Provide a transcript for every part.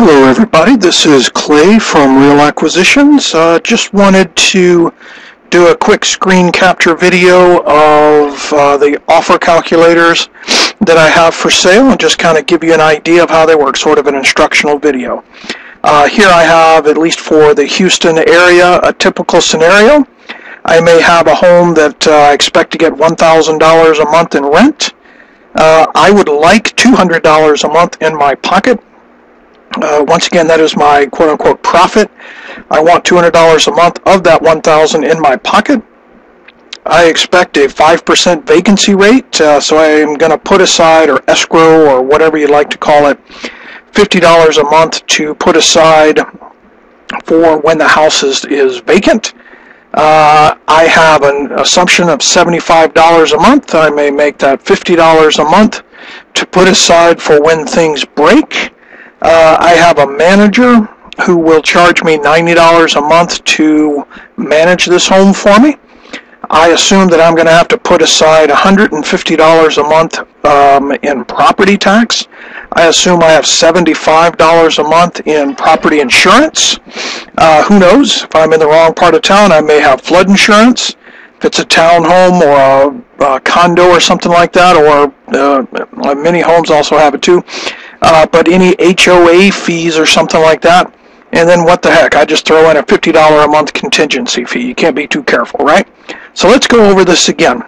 Hello everybody, this is Clay from Real Acquisitions. Just wanted to do a quick screen capture video of the offer calculators that I have for sale and just kind of give you an idea of how they work, sort of an instructional video. Here I have, at least for the Houston area, a typical scenario. I may have a home that I expect to get $1,000 a month in rent. I would like $200 a month in my pocket. Once again, that is my quote-unquote profit. I want $200 a month of that $1,000 in my pocket. I expect a 5% vacancy rate, so I am going to put aside, or escrow, or whatever you like to call it, $50 a month to put aside for when the house is vacant. I have an assumption of $75 a month. I may make that $50 a month to put aside for when things break. I have a manager who will charge me $90 a month to manage this home for me. I assume that I'm going to have to put aside $150 a month in property tax. I assume I have $75 a month in property insurance. Who knows? If I'm in the wrong part of town, I may have flood insurance. If it's a townhome or a condo or something like that, or many homes also have it too. But any HOA fees or something like that, and then what the heck, I just throw in a $50 a month contingency fee. You can't be too careful, right? So let's go over this again.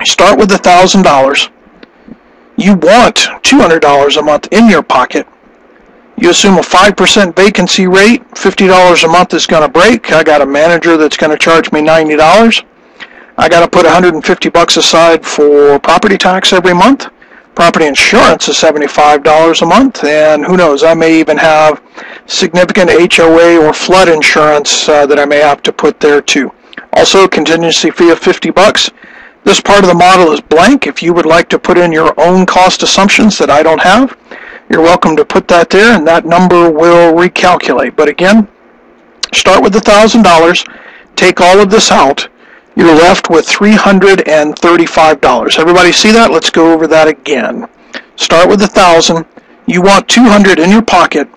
Start with $1,000. You want $200 a month in your pocket. You assume a 5% vacancy rate. $50 a month is going to break. I got a manager that's going to charge me $90. I got to put $150 aside for property tax every month. Property insurance is $75 a month, and who knows, I may even have significant HOA or flood insurance that I may have to put there too. Also, a contingency fee of $50. This part of the model is blank. If you would like to put in your own cost assumptions that I don't have, you're welcome to put that there, and that number will recalculate. But again, start with $1,000, take all of this out. You're left with $335. Everybody see that? Let's go over that again. Start with $1,000. You want $200 in your pocket.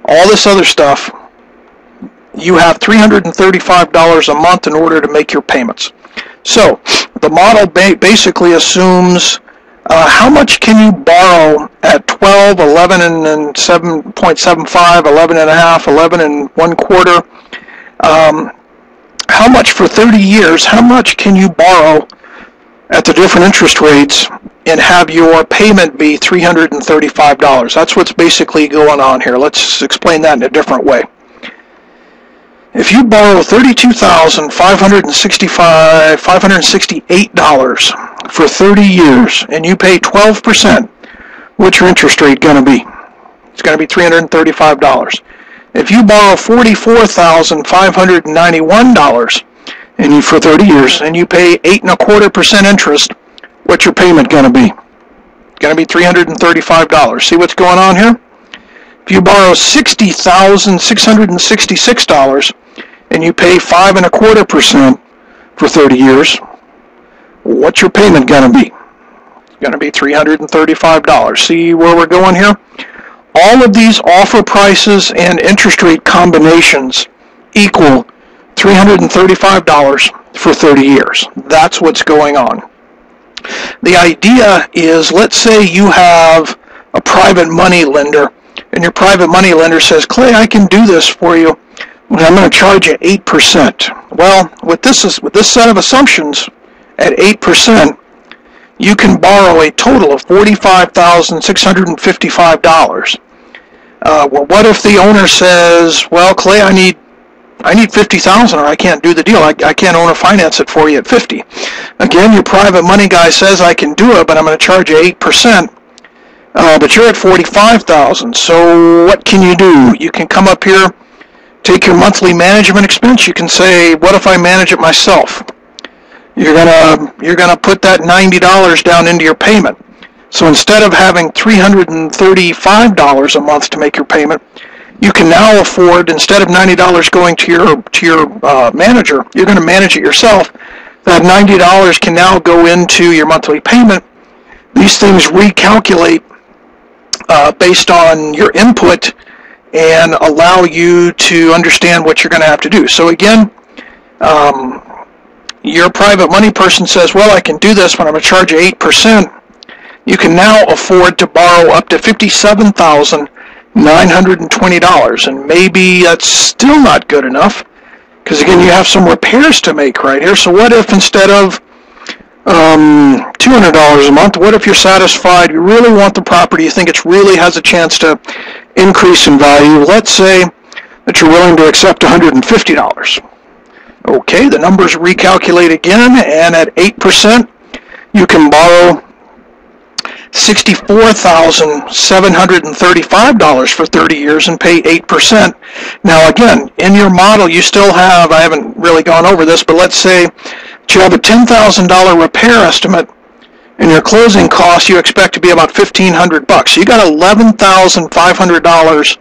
All this other stuff, you have $335 a month in order to make your payments. So the model basically assumes how much can you borrow at 12, 11 and 7.75, 11 and a half, 11 and 1/4. How much for 30 years, how much can you borrow at the different interest rates and have your payment be $335? That's what's basically going on here. Let's explain that in a different way. If you borrow $32,568 for 30 years and you pay 12%, what's your interest rate going to be? It's going to be $335. If you borrow $44,591 and for 30 years and you pay 8.25% interest, what's your payment going to be? It's going to be $335. See what's going on here? If you borrow $60,666 and you pay 5.25% for 30 years, what's your payment going to be? It's going to be $335. See where we're going here? All of these offer prices and interest rate combinations equal $335 for 30 years. That's what's going on. The idea is, let's say you have a private money lender, and your private money lender says, Clay, I can do this for you. I'm going to charge you 8%. Well, with this set of assumptions, at 8%, you can borrow a total of $45,655. Well, what if the owner says, well, Clay, I need $50,000 or I can't do the deal. I can't owner finance it for you at $50,000. Again, your private money guy says I can do it, but I'm going to charge you 8%. But you're at $45,000. So what can you do? You can come up here, take your monthly management expense. You can say, what if I manage it myself? You're gonna put that $90 down into your payment. So instead of having $335 a month to make your payment, you can now afford, instead of $90 going to your manager, you're going to manage it yourself. That $90 can now go into your monthly payment. These things recalculate based on your input and allow you to understand what you're going to have to do. So again, your private money person says, well, I can do this, but I'm going to charge you 8%. You can now afford to borrow up to $57,920, and maybe that's still not good enough, because again, you have some repairs to make right here. So what if instead of $200 a month, what if you're satisfied, you really want the property, you think it really has a chance to increase in value? Let's say that you're willing to accept $150. Okay, the numbers recalculate again, and at 8%, you can borrow $64,735 for 30 years and pay 8%. Now again, in your model you still have, I haven't really gone over this, but let's say that you have a $10,000 repair estimate and your closing costs you expect to be about $1,500. So you got $11,500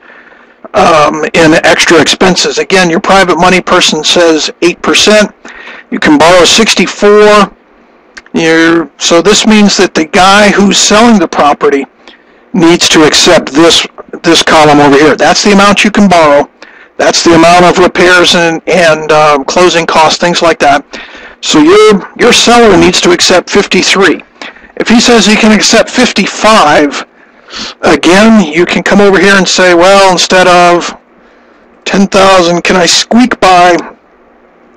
in extra expenses. Again, your private money person says 8%. You can borrow 64. So this means that the guy who's selling the property needs to accept this column over here. That's the amount you can borrow. That's the amount of repairs and closing costs, things like that. So your seller needs to accept 53. If he says he can accept 55, again, you can come over here and say, well, instead of $10,000, can I squeak by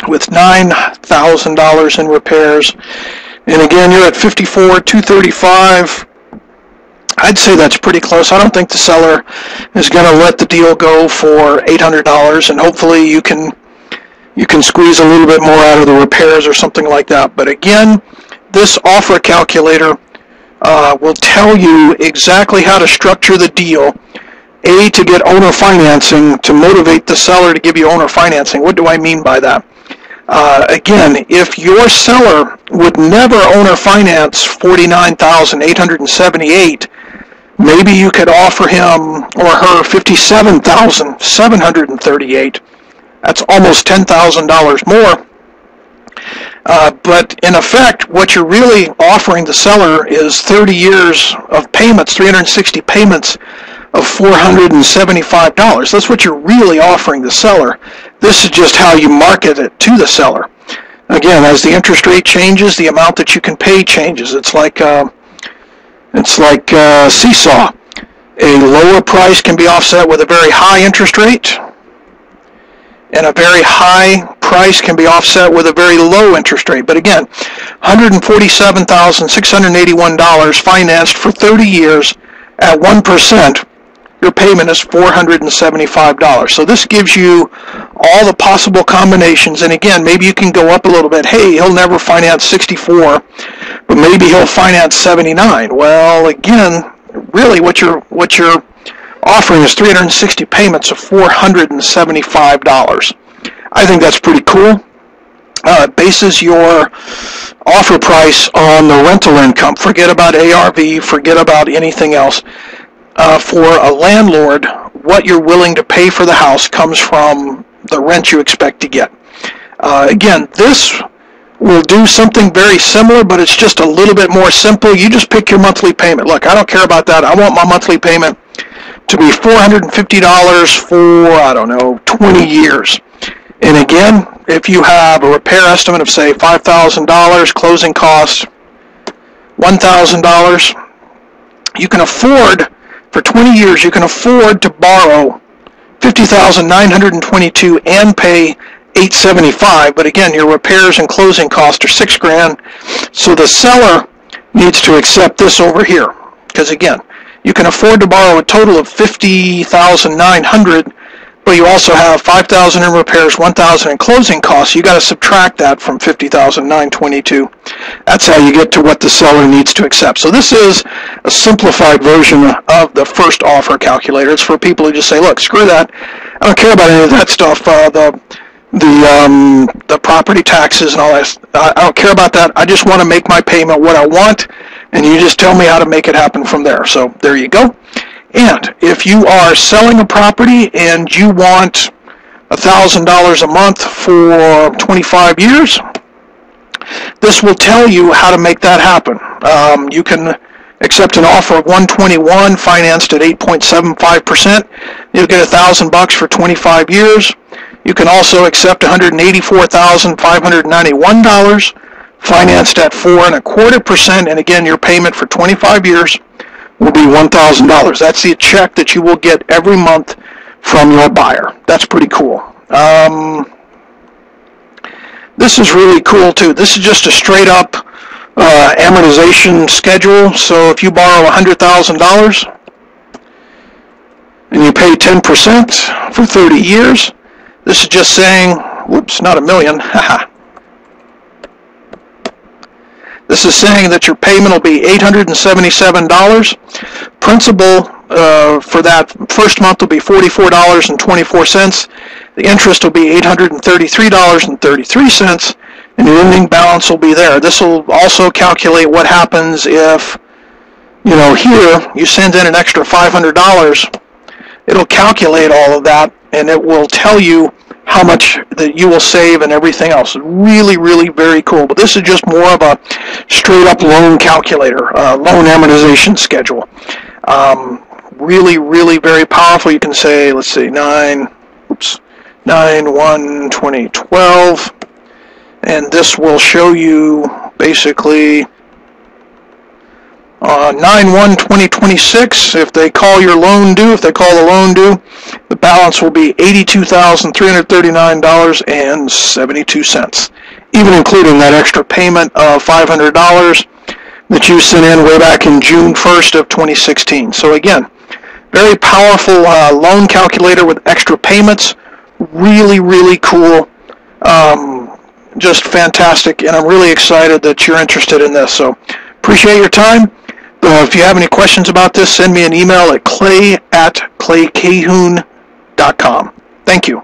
with $9,000 in repairs? And again, you're at 54,235. I'd say that's pretty close. I don't think the seller is going to let the deal go for $800, and hopefully you can squeeze a little bit more out of the repairs or something like that. But again, this offer calculator will tell you exactly how to structure the deal. A, to get owner financing, to motivate the seller to give you owner financing. What do I mean by that? Again, if your seller would never owner finance $49,878, maybe you could offer him or her $57,738. That's almost $10,000 more. But in effect, what you're really offering the seller is 30 years of payments, 360 payments of $475. That's what you're really offering the seller. This is just how you market it to the seller. Again, as the interest rate changes, the amount that you can pay changes. It's like seesaw. A lower price can be offset with a very high interest rate, and a very high price can be offset with a very low interest rate. But again, $147,681 financed for 30 years at 1%. Your payment is $475. So this gives you all the possible combinations. And again, maybe you can go up a little bit. Hey, he'll never finance 64, but maybe he'll finance 79. Well, again, really what you're offering is 360 payments of $475. I think that's pretty cool. It bases your offer price on the rental income. Forget about ARV, forget about anything else. For a landlord, what you're willing to pay for the house comes from the rent you expect to get. Again, this will do something very similar, but it's just a little bit more simple. You just pick your monthly payment. Look, I don't care about that. I want my monthly payment to be $450 for, I don't know, 20 years. And again, if you have a repair estimate of, say, $5,000, closing costs $1,000, you can afford, for 20 years, you can afford to borrow $50,922 and pay $875. But again, your repairs and closing costs are $6,000. So the seller needs to accept this over here, because again, you can afford to borrow a total of $50,900, but you also have $5,000 in repairs, $1,000 in closing costs. You got to subtract that from $50,922. That's how you get to what the seller needs to accept. So this is a simplified version of the first offer calculator. It's for people who just say, look, screw that. I don't care about any of that stuff. The property taxes and all that. I don't care about that. I just want to make my payment what I want, and you just tell me how to make it happen from there. So there you go. And if you are selling a property and you want $1,000 a month for 25 years, this will tell you how to make that happen. You can accept an offer of $121 financed at 8.75%. You'll get $1,000 for 25 years. You can also accept $184,591 financed at 4.25%, and again, your payment for 25 years will be $1,000. That's the check that you will get every month from your buyer. That's pretty cool. This is really cool too. This is just a straight up amortization schedule. So if you borrow $100,000 and you pay 10% for 30 years, this is just saying, whoops, not a million, haha. This is saying that your payment will be $877. Principal for that first month will be $44.24. The interest will be $833.33, and your ending balance will be there. This will also calculate what happens if, here you send in an extra $500. It'll calculate all of that, and it will tell you how much that you will save and everything else. Really, really very cool. But this is just more of a straight-up loan calculator, loan amortization schedule. Really, really very powerful. You can say, let's see, 9/1/2012, and this will show you basically 9/1/2026. If they call your loan due, the balance will be $82,339.72, even including that extra payment of $500 that you sent in way back in June 1st of 2016. So again, very powerful loan calculator with extra payments. Really, really cool. Just fantastic, and I'm really excited that you're interested in this. So appreciate your time. If you have any questions about this, send me an email at clay@claycahoon.com. Thank you.